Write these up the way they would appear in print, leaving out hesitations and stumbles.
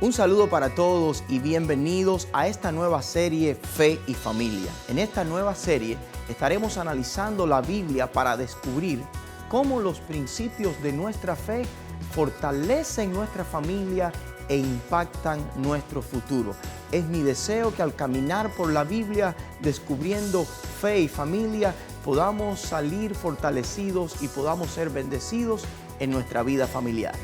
Un saludo para todos y bienvenidos a esta nueva serie Fe y Familia. En esta nueva serie estaremos analizando la Biblia para descubrir cómo los principios de nuestra fe fortalecen nuestra familia e impactan nuestro futuro. Es mi deseo que al caminar por la Biblia descubriendo fe y familia podamos salir fortalecidos y podamos ser bendecidos en nuestra vida familiar.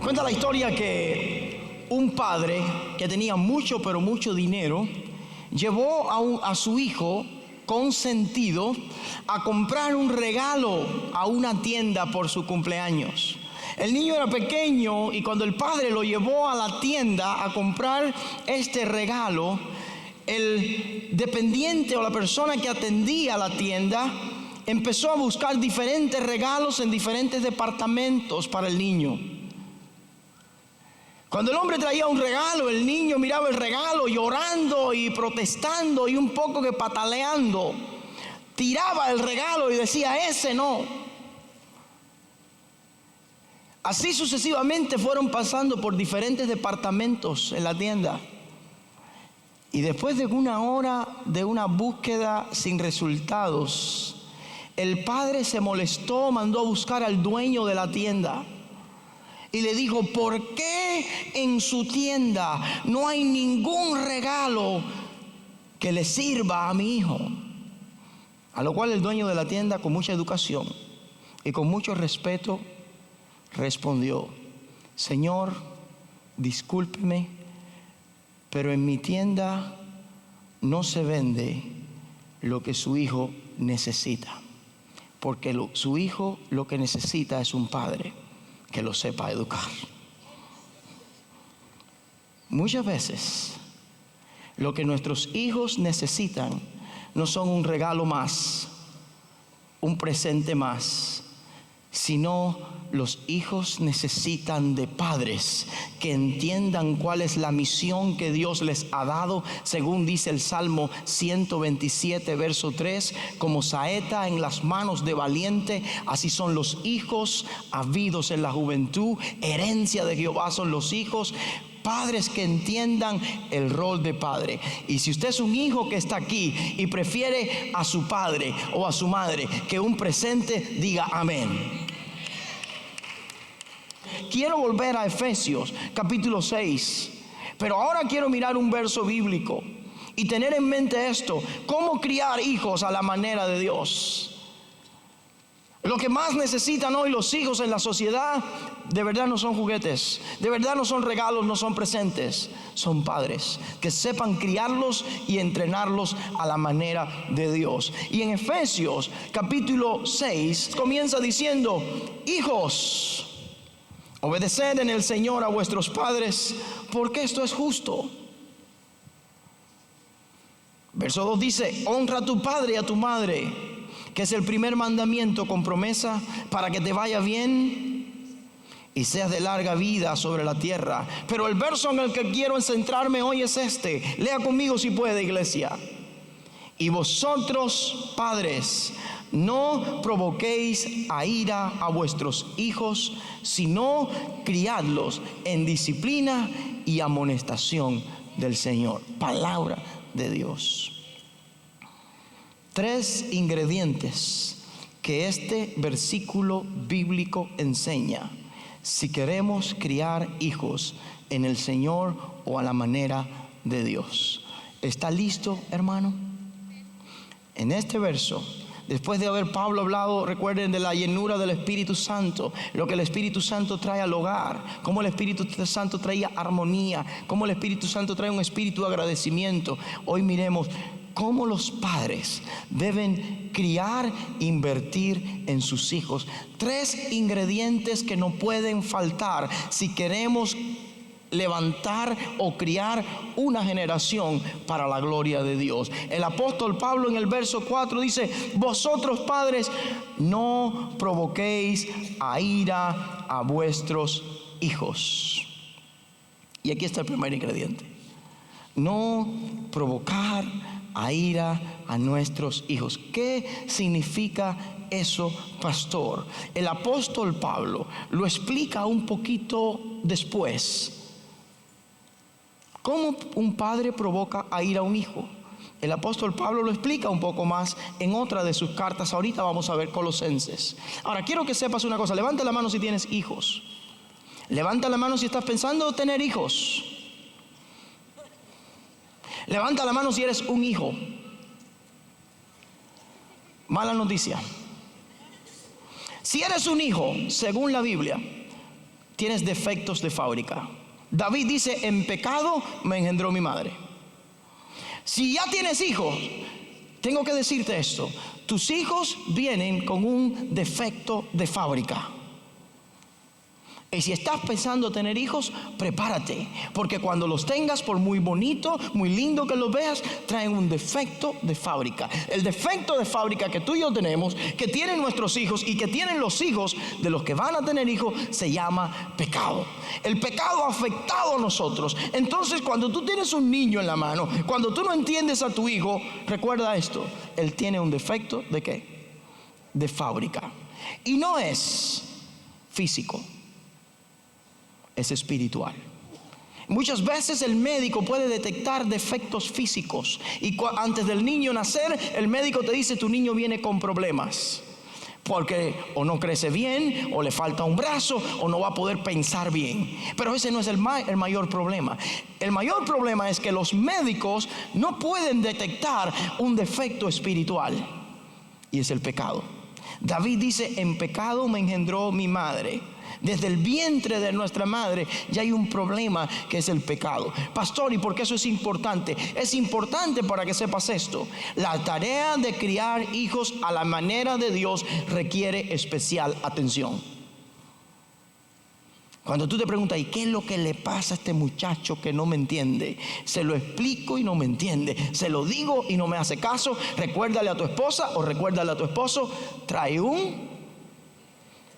Cuenta la historia que un padre que tenía mucho, pero mucho dinero, llevó a su hijo consentido a comprar un regalo a una tienda por su cumpleaños. El niño era pequeño y cuando el padre lo llevó a la tienda a comprar este regalo, el dependiente o la persona que atendía la tienda empezó a buscar diferentes regalos en diferentes departamentos para el niño. Cuando el hombre traía un regalo, el niño miraba el regalo llorando y protestando y un poco que pataleando. Tiraba el regalo y decía, ese no. Así sucesivamente fueron pasando por diferentes departamentos en la tienda. Y después de una hora de una búsqueda sin resultados, el padre se molestó, mandó a buscar al dueño de la tienda. Y le dijo, ¿por qué en su tienda no hay ningún regalo que le sirva a mi hijo? A lo cual el dueño de la tienda, con mucha educación y con mucho respeto, respondió, Señor, discúlpeme, pero en mi tienda no se vende lo que su hijo necesita. Porque su hijo lo que necesita es un padre que lo sepa educar. Muchas veces lo que nuestros hijos necesitan no son un regalo más, un presente más, sino los hijos necesitan de padres que entiendan cuál es la misión que Dios les ha dado, según dice el Salmo 127, verso 3, como saeta en las manos de valiente, así son los hijos habidos en la juventud, herencia de Jehová son los hijos. Padres que entiendan el rol de padre. Y si usted es un hijo que está aquí y prefiere a su padre o a su madre que un presente, diga amén. Quiero volver a Efesios capítulo 6, pero ahora quiero mirar un verso bíblico y tener en mente esto: cómo criar hijos a la manera de Dios. Lo que más necesitan hoy los hijos en la sociedad de verdad no son juguetes, de verdad no son regalos, no son presentes, son padres que sepan criarlos y entrenarlos a la manera de Dios. Y en Efesios capítulo 6 comienza diciendo, hijos, obedeced en el Señor a vuestros padres, porque esto es justo. Verso 2 dice, honra a tu padre y a tu madre, que es el primer mandamiento con promesa para que te vaya bien y seas de larga vida sobre la tierra. Pero el verso en el que quiero centrarme hoy es este. Lea conmigo si puede, iglesia. Y vosotros, padres, no provoquéis a ira a vuestros hijos, sino criadlos en disciplina y amonestación del Señor. Palabra de Dios. 3 ingredientes que este versículo bíblico enseña si queremos criar hijos en el Señor o a la manera de Dios. ¿Está listo, hermano? En este verso, después de haber Pablo hablado, recuerden, de la llenura del Espíritu Santo, lo que el Espíritu Santo trae al hogar, cómo el Espíritu Santo traía armonía, cómo el Espíritu Santo trae un espíritu de agradecimiento. Hoy miremos cómo los padres deben criar, invertir en sus hijos. 3 ingredientes que no pueden faltar si queremos levantar o criar una generación para la gloria de Dios. El apóstol Pablo en el verso 4 dice: vosotros padres, no provoquéis a ira a vuestros hijos. Y aquí está el primer ingrediente: no provocar a ira a nuestros hijos. ¿Qué significa eso, pastor? El apóstol Pablo lo explica un poquito después. ¿Cómo un padre provoca a ira a un hijo? El apóstol Pablo lo explica un poco más en otra de sus cartas. Ahorita vamos a ver Colosenses. Ahora quiero que sepas una cosa. Levanta la mano si tienes hijos. Levanta la mano si estás pensando tener hijos. Levanta la mano si eres un hijo. Mala noticia. Si eres un hijo, según la Biblia, tienes defectos de fábrica. David dice: en pecado me engendró mi madre. Si ya tienes hijos, tengo que decirte esto: tus hijos vienen con un defecto de fábrica. Y si estás pensando tener hijos, prepárate, porque cuando los tengas, por muy bonito, muy lindo que los veas, traen un defecto de fábrica. El defecto de fábrica que tú y yo tenemos, que tienen nuestros hijos y que tienen los hijos de los que van a tener hijos, se llama pecado. El pecado ha afectado a nosotros. Entonces, cuando tú tienes un niño en la mano, cuando tú no entiendes a tu hijo, recuerda esto: él tiene un defecto ¿de qué? De fábrica. Y no es físico, es espiritual. Muchas veces el médico puede detectar defectos físicos y antes del niño nacer, el médico te dice: tu niño viene con problemas, porque o no crece bien, o le falta un brazo, o no va a poder pensar bien. Pero ese no es el mayor problema. El mayor problema es que los médicos no pueden detectar un defecto espiritual, y es el pecado. David dice: en pecado me engendró mi madre. Desde el vientre de nuestra madre ya hay un problema, que es el pecado. Pastor, ¿y por qué eso es importante? Es importante para que sepas esto: la tarea de criar hijos a la manera de Dios requiere especial atención. Cuando tú te preguntas: ¿y qué es lo que le pasa a este muchacho que no me entiende? Se lo explico y no me entiende. Se lo digo y no me hace caso. Recuérdale a tu esposa o recuérdale a tu esposo: trae un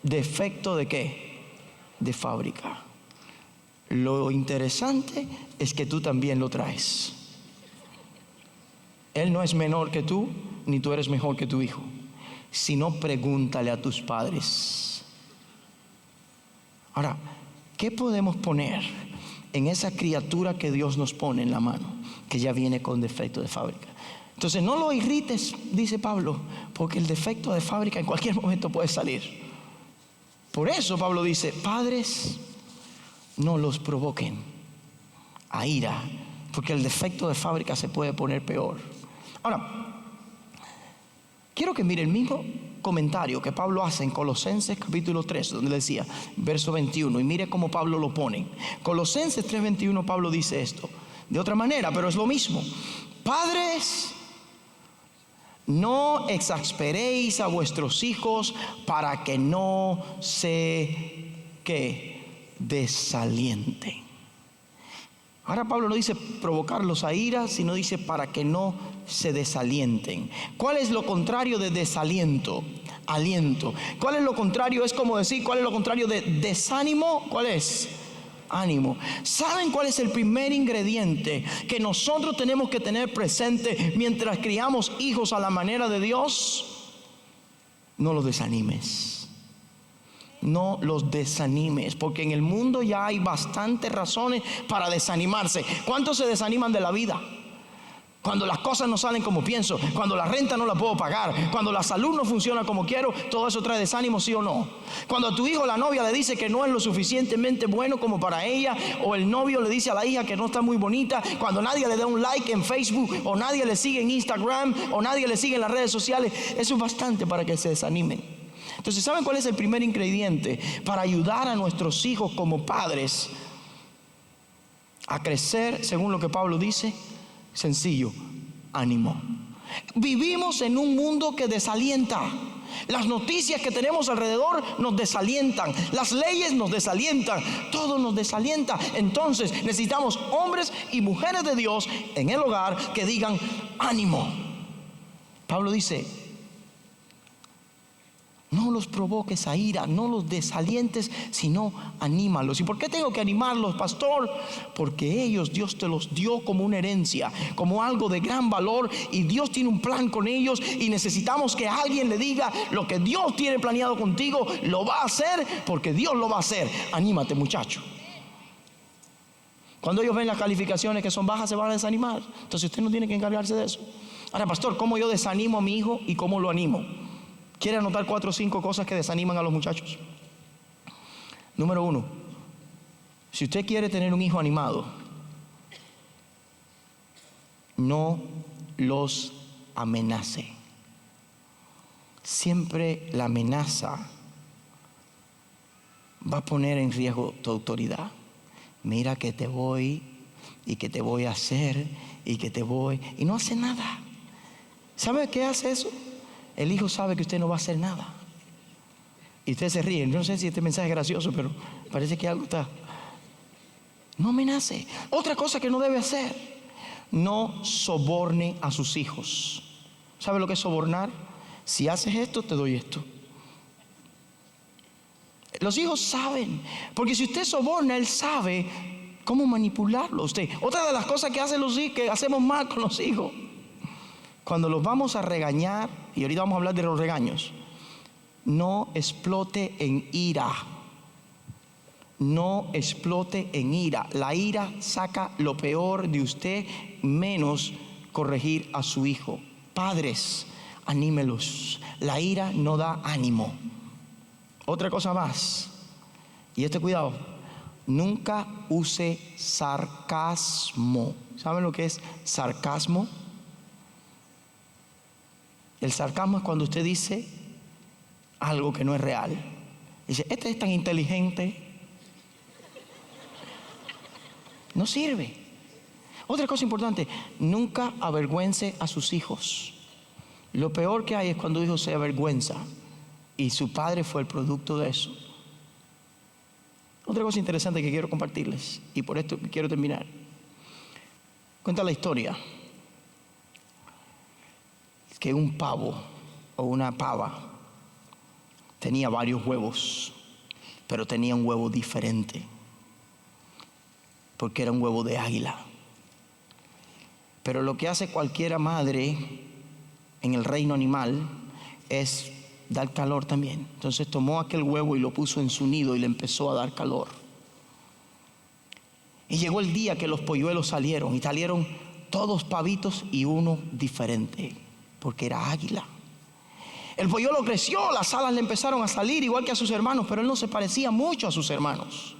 defecto ¿de qué? De fábrica. Lo interesante es que tú también lo traes. Él no es menor que tú, ni tú eres mejor que tu hijo. Si no, pregúntale a tus padres. Ahora, ¿qué podemos poner en esa criatura que Dios nos pone en la mano, que ya viene con defecto de fábrica? Entonces no lo irrites, dice Pablo, porque el defecto de fábrica en cualquier momento puede salir. Por eso Pablo dice: padres, no los provoquen a ira, porque el defecto de fábrica se puede poner peor. Ahora, quiero que mire el mismo comentario que Pablo hace en Colosenses capítulo 3, donde decía, verso 21, y mire cómo Pablo lo pone. Colosenses 3:21, Pablo dice esto de otra manera, pero es lo mismo: padres, no exasperéis a vuestros hijos para que no se desalienten. Ahora Pablo no dice provocarlos a ira, sino dice para que no se desalienten. ¿Cuál es lo contrario de desaliento? Aliento. ¿Cuál es lo contrario? Es como decir, ¿cuál es lo contrario de desánimo? ¿Cuál es? Ánimo. ¿Saben cuál es el primer ingrediente que nosotros tenemos que tener presente mientras criamos hijos a la manera de Dios? No los desanimes. No los desanimes, porque en el mundo ya hay bastantes razones para desanimarse. ¿Cuántos se desaniman de la vida? Cuando las cosas no salen como pienso, cuando la renta no la puedo pagar, cuando la salud no funciona como quiero, todo eso trae desánimo, ¿sí o no? Cuando a tu hijo la novia le dice que no es lo suficientemente bueno como para ella, o el novio le dice a la hija que no está muy bonita, cuando nadie le da un like en Facebook, o nadie le sigue en Instagram, o nadie le sigue en las redes sociales, eso es bastante para que se desanimen. Entonces, ¿saben cuál es el primer ingrediente para ayudar a nuestros hijos como padres a crecer según lo que Pablo dice? Sencillo: ánimo. Vivimos en un mundo que desalienta. Las noticias que tenemos alrededor nos desalientan. Las leyes nos desalientan. Todo nos desalienta. Entonces necesitamos hombres y mujeres de Dios en el hogar que digan: ánimo. Pablo dice: no los provoques a ira, no los desalientes, sino anímalos. ¿Y por qué tengo que animarlos, pastor? Porque ellos, Dios te los dio como una herencia, como algo de gran valor, y Dios tiene un plan con ellos, y necesitamos que alguien le diga: lo que Dios tiene planeado contigo, lo va a hacer, porque Dios lo va a hacer. Anímate, muchacho. Cuando ellos ven las calificaciones que son bajas, se van a desanimar. Entonces usted no tiene que encargarse de eso. Ahora, pastor, ¿cómo yo desanimo a mi hijo y cómo lo animo? ¿Quiere anotar 4 o 5 cosas que desaniman a los muchachos? Número 1, si usted quiere tener un hijo animado, no los amenace. Siempre la amenaza va a poner en riesgo tu autoridad. Mira que te voy, y que te voy a hacer, y que te voy, y no hace nada. ¿Sabe qué hace eso? El hijo sabe que usted no va a hacer nada, y usted se ríe. Yo no sé si este mensaje es gracioso, pero parece que algo está. No amenace. Otra cosa que no debe hacer: no soborne a sus hijos. ¿Sabe lo que es sobornar? Si haces esto, te doy esto. Los hijos saben, porque si usted soborna, él sabe cómo manipularlo a usted. Otra de las cosas que hacen los hijos, que hacemos mal con los hijos, cuando los vamos a regañar, y ahorita vamos a hablar de los regaños, no explote en ira. No explote en ira. La ira saca lo peor de usted, menos corregir a su hijo. Padres, anímelos. La ira no da ánimo. Otra cosa más, y cuidado: nunca use sarcasmo. ¿Saben lo que es sarcasmo? El sarcasmo es cuando usted dice algo que no es real. Dice: este es tan inteligente. No sirve. Otra cosa importante: nunca avergüence a sus hijos. Lo peor que hay es cuando un hijo se avergüenza, y su padre fue el producto de eso. Otra cosa interesante que quiero compartirles, y por esto quiero terminar. Cuenta la historia que un pavo o una pava tenía varios huevos, pero tenía un huevo diferente, porque era un huevo de águila. Pero lo que hace cualquier madre en el reino animal es dar calor también. Entonces tomó aquel huevo y lo puso en su nido y le empezó a dar calor. Y llegó el día que los polluelos salieron, y salieron todos pavitos y uno diferente, porque era águila. El polluelo creció, las alas le empezaron a salir igual que a sus hermanos, pero él no se parecía mucho a sus hermanos.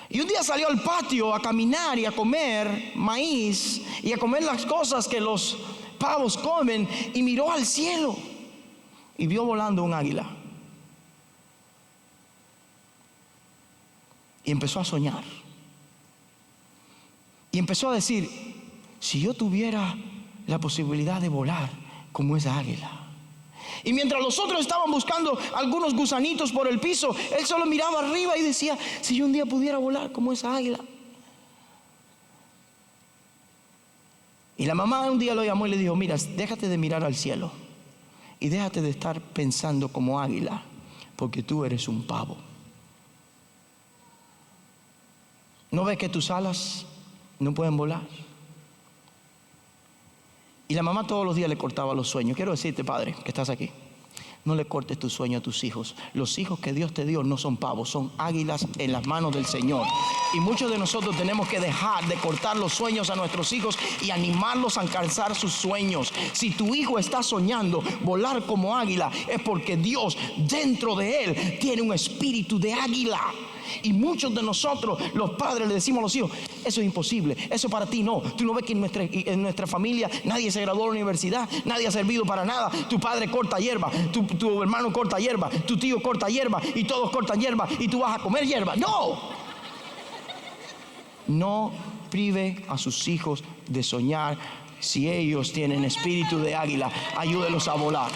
Y un día salió al patio a caminar y a comer maíz y a comer las cosas que los pavos comen, y miró al cielo y vio volando un águila. Y empezó a soñar. Y empezó a decir: si yo tuviera la posibilidad de volar como esa águila. Y mientras los otros estaban buscando algunos gusanitos por el piso, él solo miraba arriba y decía: si yo un día pudiera volar como esa águila. Y la mamá un día lo llamó y le dijo: mira, déjate de mirar al cielo y déjate de estar pensando como águila, porque tú eres un pavo. ¿No ves que tus alas no pueden volar? Y la mamá todos los días le cortaba los sueños. Quiero decirte, padre, que estás aquí, no le cortes tu sueño a tus hijos. Los hijos que Dios te dio no son pavos, son águilas en las manos del Señor. Y muchos de nosotros tenemos que dejar de cortar los sueños a nuestros hijos y animarlos a alcanzar sus sueños. Si tu hijo está soñando volar como águila, es porque Dios dentro de él tiene un espíritu de águila. Y muchos de nosotros, los padres, le decimos a los hijos: eso es imposible, eso para ti no. Tú no ves que en nuestra familia nadie se graduó de la universidad, nadie ha servido para nada. Tu padre corta hierba, tu hermano corta hierba, tu tío corta hierba, y todos cortan hierba, y tú vas a comer hierba. No. No prive a sus hijos de soñar. Si ellos tienen espíritu de águila, ayúdelos a volar.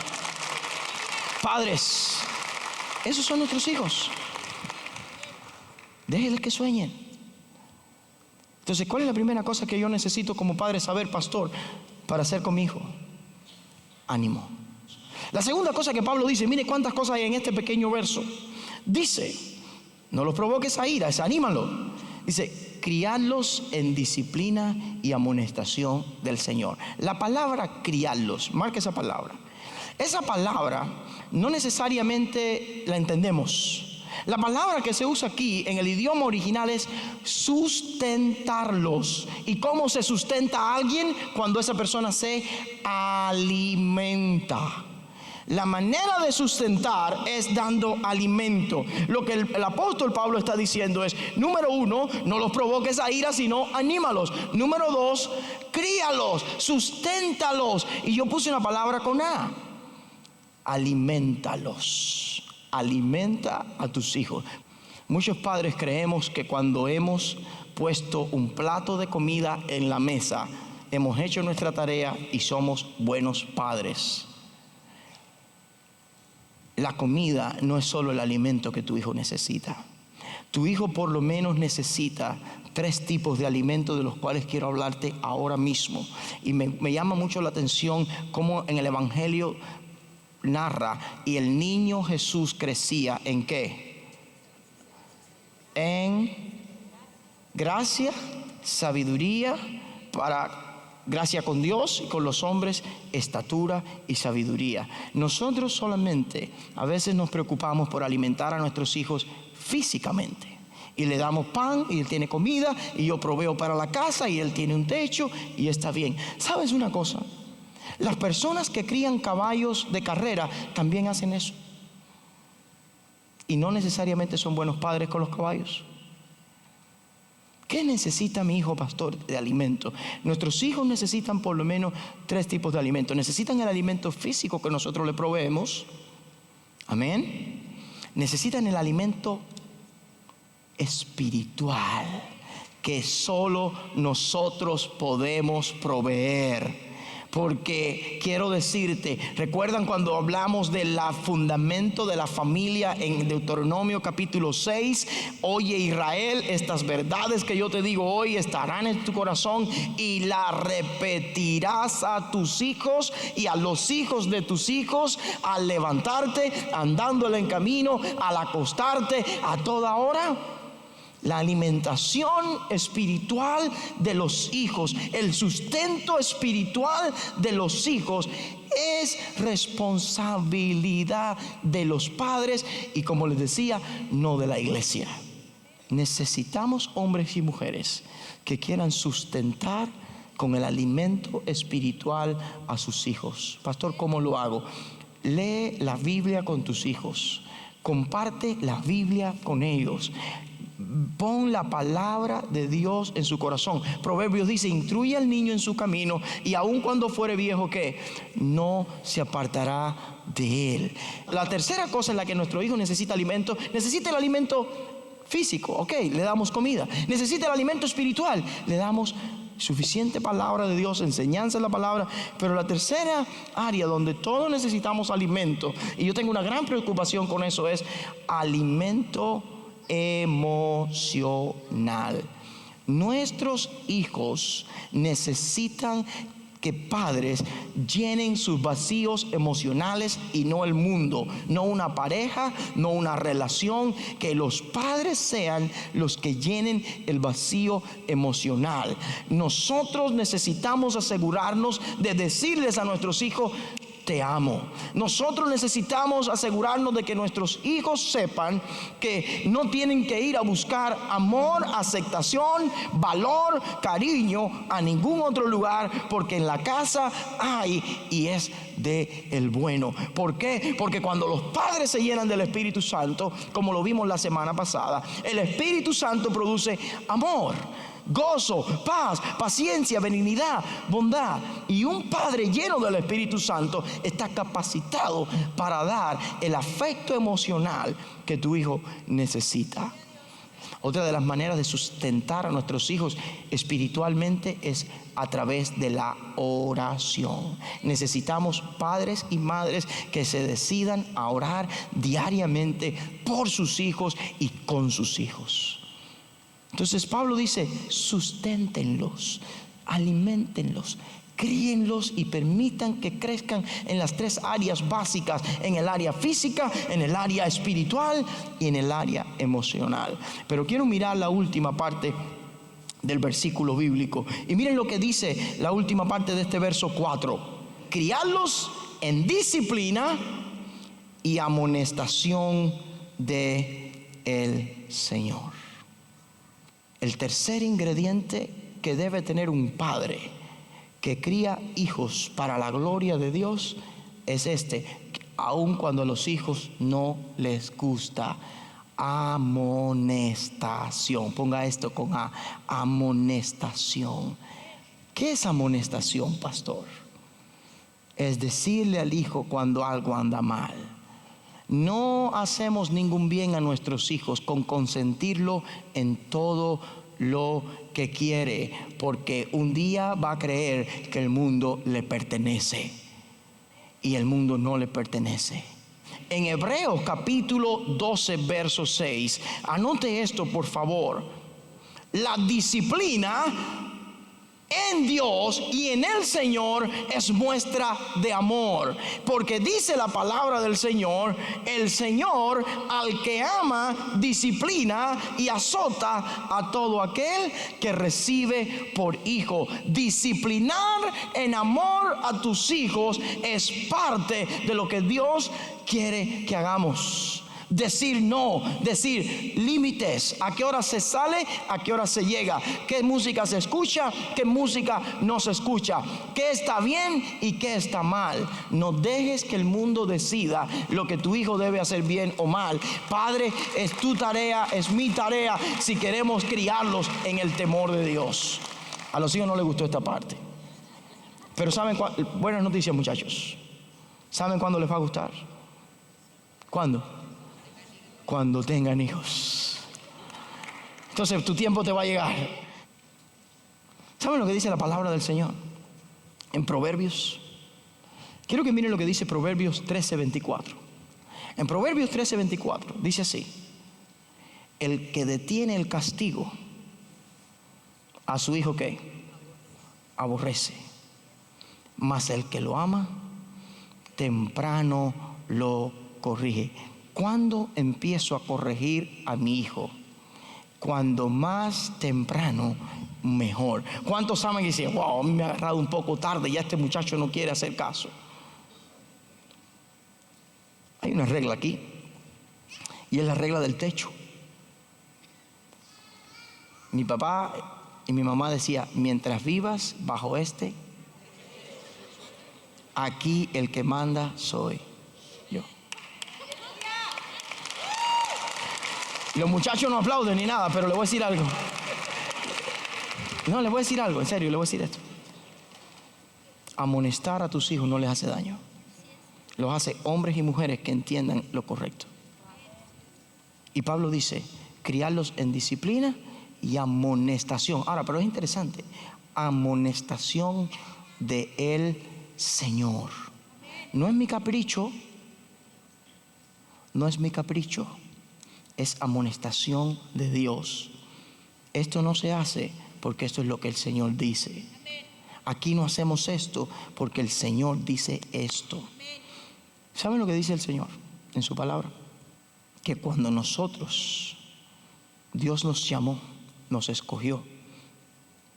Padres, esos son nuestros hijos. Déjenles que sueñen. Entonces, ¿cuál es la primera cosa que yo necesito como padre saber, pastor, para hacer con mi hijo? Ánimo. La segunda cosa que Pablo dice, mire cuántas cosas hay en este pequeño verso. Dice, no los provoques a ira, anímalo. Dice, criarlos en disciplina y amonestación del Señor. La palabra criarlos, marca esa palabra. Esa palabra no necesariamente la entendemos. La palabra que se usa aquí en el idioma original es sustentarlos. ¿Y cómo se sustenta a alguien? Cuando esa persona se alimenta. La manera de sustentar es dando alimento. Lo que el apóstol Pablo está diciendo es, número uno, no los provoques a ira, sino anímalos. Número dos, críalos, susténtalos. Y yo puse una palabra con A. Aliméntalos. Alimenta a tus hijos. Muchos padres creemos que cuando hemos puesto un plato de comida en la mesa, hemos hecho nuestra tarea y somos buenos padres. La comida no es solo el alimento que tu hijo necesita. Tu hijo por lo menos necesita 3 tipos de alimentos de los cuales quiero hablarte ahora mismo. Y me llama mucho la atención cómo en el Evangelio narra, y el niño Jesús crecía ¿en qué? En gracia, sabiduría, gracia con Dios y con los hombres, estatura y sabiduría. Nosotros solamente a veces nos preocupamos por alimentar a nuestros hijos físicamente. Y le damos pan y él tiene comida y yo proveo para la casa y él tiene un techo y está bien. ¿Sabes una cosa? Las personas que crían caballos de carrera también hacen eso. Y no necesariamente son buenos padres con los caballos. ¿Qué necesita mi hijo, pastor, de alimento? Nuestros hijos necesitan por lo menos 3 tipos de alimentos. Necesitan el alimento físico que nosotros le proveemos. Amén. Necesitan el alimento espiritual que solo nosotros podemos proveer. Porque quiero decirte, ¿recuerdan cuando hablamos del fundamento de la familia en Deuteronomio capítulo 6? Oye Israel, estas verdades que yo te digo hoy estarán en tu corazón y las repetirás a tus hijos y a los hijos de tus hijos al levantarte, andándole en camino, al acostarte, a toda hora. La alimentación espiritual de los hijos, el sustento espiritual de los hijos es responsabilidad de los padres y, como les decía, no de la iglesia. Necesitamos hombres y mujeres que quieran sustentar con el alimento espiritual a sus hijos. Pastor, ¿cómo lo hago? Lee la Biblia con tus hijos. Comparte la Biblia con ellos. Pon la palabra de Dios en su corazón. Proverbios dice, instruye al niño en su camino y aun cuando fuere viejo, ¿qué? No se apartará de él. La tercera cosa en la que nuestro hijo necesita alimento, necesita el alimento físico, ok, le damos comida. Necesita el alimento espiritual, le damos suficiente palabra de Dios, enseñanza de la palabra. Pero la tercera área donde todos necesitamos alimento, y yo tengo una gran preocupación con eso, es alimento emocional. Nuestros hijos necesitan que padres llenen sus vacíos emocionales y no el mundo, no una pareja, no una relación. Que los padres sean los que llenen el vacío emocional. Nosotros necesitamos asegurarnos de decirles a nuestros hijos, te amo. Nosotros necesitamos asegurarnos de que nuestros hijos sepan que no tienen que ir a buscar amor, aceptación, valor, cariño a ningún otro lugar, porque en la casa hay y es de el bueno. ¿Por qué? Porque cuando los padres se llenan del Espíritu Santo, como lo vimos la semana pasada, el Espíritu Santo produce amor, gozo, paz, paciencia, benignidad, bondad. Y un padre lleno del Espíritu Santo está capacitado para dar el afecto emocional que tu hijo necesita. Otra de las maneras de sustentar a nuestros hijos espiritualmente es a través de la oración. Necesitamos padres y madres que se decidan a orar diariamente por sus hijos y con sus hijos. Entonces Pablo dice: susténtenlos, aliméntenlos, críenlos y permitan que crezcan en las tres áreas básicas: en el área física, en el área espiritual y en el área emocional. Pero quiero mirar la última parte del versículo bíblico. Y miren lo que dice la última parte de este verso 4: criarlos en disciplina y amonestación de el Señor. El tercer ingrediente que debe tener un padre que cría hijos para la gloria de Dios es aun cuando a los hijos no les gusta: amonestación. Ponga esto con A: amonestación. ¿Qué es amonestación, pastor? Es decirle al hijo cuando algo anda mal. No hacemos ningún bien a nuestros hijos con consentirlo en todo lo que quiere, porque un día va a creer que el mundo le pertenece y el mundo no le pertenece. En Hebreos capítulo 12 verso 6, anote esto por favor: la disciplina en Dios y en el Señor es muestra de amor, porque dice la palabra del Señor: el Señor al que ama disciplina y azota a todo aquel que recibe por hijo. Disciplinar en amor a tus hijos es parte de lo que Dios quiere que hagamos. Decir no, decir límites: a qué hora se sale, a qué hora se llega, qué música se escucha, qué música no se escucha, qué está bien y qué está mal. No dejes que el mundo decida lo que tu hijo debe hacer bien o mal. Padre, es tu tarea, es mi tarea, si queremos criarlos en el temor de Dios. A los hijos no les gustó esta parte, pero ¿saben buenas noticias, muchachos? ¿Saben cuándo les va a gustar? ¿Cuándo? Cuando tengan hijos. Entonces tu tiempo te va a llegar. ¿Saben lo que dice la palabra del Señor en Proverbios? Quiero que miren lo que dice Proverbios 13:24. En Proverbios 13:24 dice así: el que detiene el castigo a su hijo, ¿qué? Aborrece, mas el que lo ama temprano lo corrige. ¿Cuándo empiezo a corregir a mi hijo? Cuando más temprano, mejor. ¿Cuántos saben y dicen: wow, a mí me ha agarrado un poco tarde, ya este muchacho no quiere hacer caso? Hay una regla aquí, y es la regla del techo. Mi papá y mi mamá decían: mientras vivas bajo aquí el que manda soy yo. Los muchachos no aplauden ni nada, pero le voy a decir algo. No, les voy a decir algo, en serio, les voy a decir esto. Amonestar a tus hijos no les hace daño. Los hace hombres y mujeres que entiendan lo correcto. Y Pablo dice: criarlos en disciplina y amonestación. Ahora, pero es interesante: amonestación de el Señor. No es mi capricho. No es mi capricho. Es amonestación de Dios. Esto no se hace porque esto es lo que el Señor dice. Aquí no hacemos esto porque el Señor dice esto. ¿Saben lo que dice el Señor en su palabra? Que cuando Dios nos llamó, nos escogió,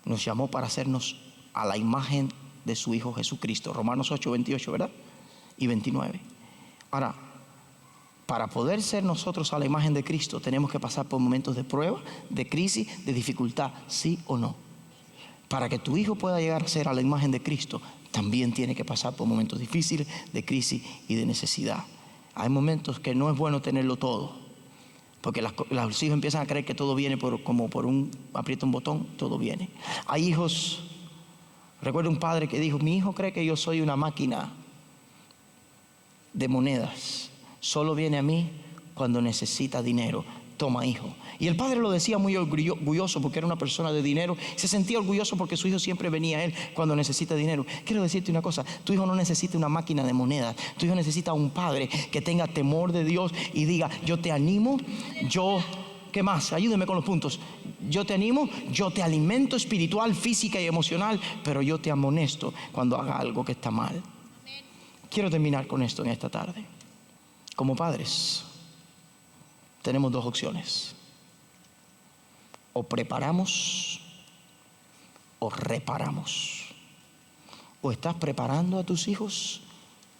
nos llamó para hacernos a la imagen de su Hijo Jesucristo. Romanos 8:28, ¿verdad? Y 29. Ahora, para poder ser nosotros a la imagen de Cristo, tenemos que pasar por momentos de prueba, de crisis, de dificultad, ¿sí o no? Para que tu hijo pueda llegar a ser a la imagen de Cristo, también tiene que pasar por momentos difíciles, de crisis y de necesidad. Hay momentos que no es bueno tenerlo todo, porque los hijos empiezan a creer que todo viene como por aprieta un botón, todo viene. Hay hijos, recuerdo un padre que dijo: mi hijo cree que yo soy una máquina de monedas. Solo viene a mí cuando necesita dinero. toma, hijo. Y el padre lo decía muy orgulloso porque era una persona de dinero. Se sentía orgulloso porque su hijo siempre venía a él cuando necesita dinero. Quiero decirte una cosa, tu hijo no necesita una máquina de monedas. Tu hijo necesita un padre que tenga temor de Dios y diga: yo te animo, ¿qué más? Ayúdeme con los puntos. Yo te animo, yo te alimento espiritual, física y emocional, pero yo te amonesto cuando haga algo que está mal. Quiero terminar con esto en esta tarde. Como padres, tenemos dos opciones: o preparamos o reparamos. O estás preparando a tus hijos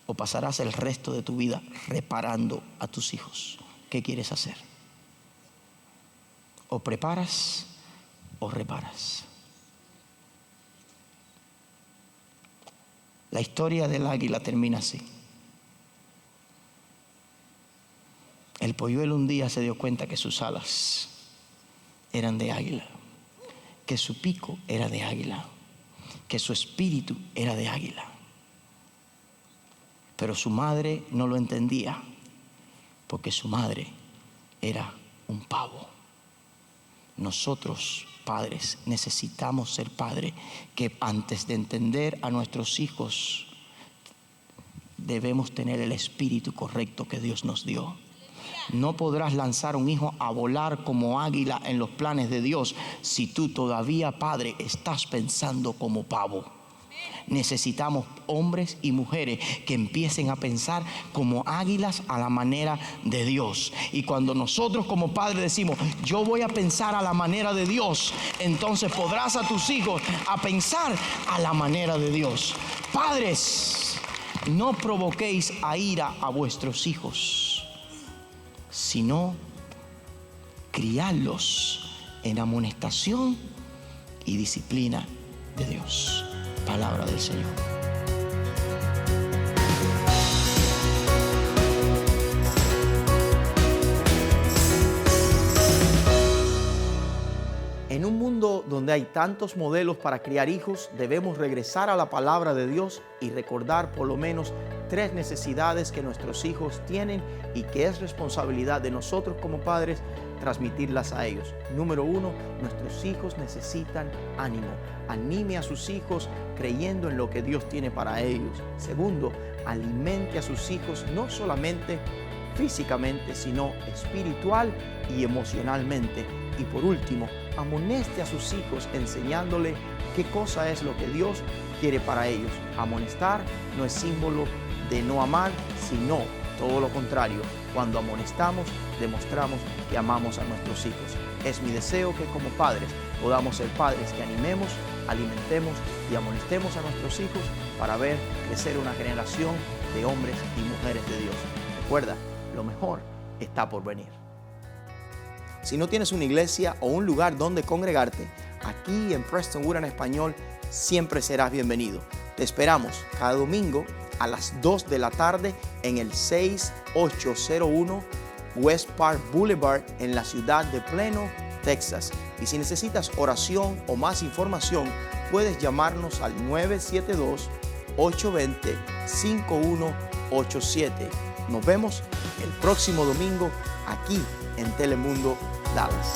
o pasarás el resto de tu vida reparando a tus hijos. ¿Qué quieres hacer? O preparas o reparas. La historia del águila termina así. El polluelo un día se dio cuenta que sus alas eran de águila, que su pico era de águila, que su espíritu era de águila. Pero su madre no lo entendía, porque su madre era un pavo. Nosotros, padres, necesitamos ser padres que antes de entender a nuestros hijos debemos tener el espíritu correcto que Dios nos dio. No podrás lanzar un hijo a volar como águila en los planes de Dios si tú todavía, padre, estás pensando como pavo. Necesitamos hombres y mujeres que empiecen a pensar como águilas a la manera de Dios. Y cuando nosotros como padres decimos: yo voy a pensar a la manera de Dios, entonces podrás a tus hijos a pensar a la manera de Dios. Padres, no provoquéis a ira a vuestros hijos, sino criarlos en amonestación y disciplina de Dios. Palabra del Señor. En un mundo donde hay tantos modelos para criar hijos, debemos regresar a la palabra de Dios y recordar por lo menos 3 necesidades que nuestros hijos tienen y que es responsabilidad de nosotros como padres transmitirlas a ellos. Número 1, nuestros hijos necesitan ánimo. Anime a sus hijos creyendo en lo que Dios tiene para ellos. Segundo, alimente a sus hijos no solamente físicamente, sino espiritual y emocionalmente. Y por último, amoneste a sus hijos enseñándole qué cosa es lo que Dios quiere para ellos. Amonestar no es símbolo de no amar, sino todo lo contrario. Cuando amonestamos, demostramos que amamos a nuestros hijos. Es mi deseo que como padres podamos ser padres que animemos, alimentemos y amonestemos a nuestros hijos para ver crecer una generación de hombres y mujeres de Dios. Recuerda, lo mejor está por venir. Si no tienes una iglesia o un lugar donde congregarte, aquí en Prestonwood en Español siempre serás bienvenido. Te esperamos cada domingo a las 2 de la tarde en el 6801 West Park Boulevard en la ciudad de Plano, Texas. Y si necesitas oración o más información, puedes llamarnos al 972-820-5187. Nos vemos el próximo domingo aquí en Telemundo Dallas.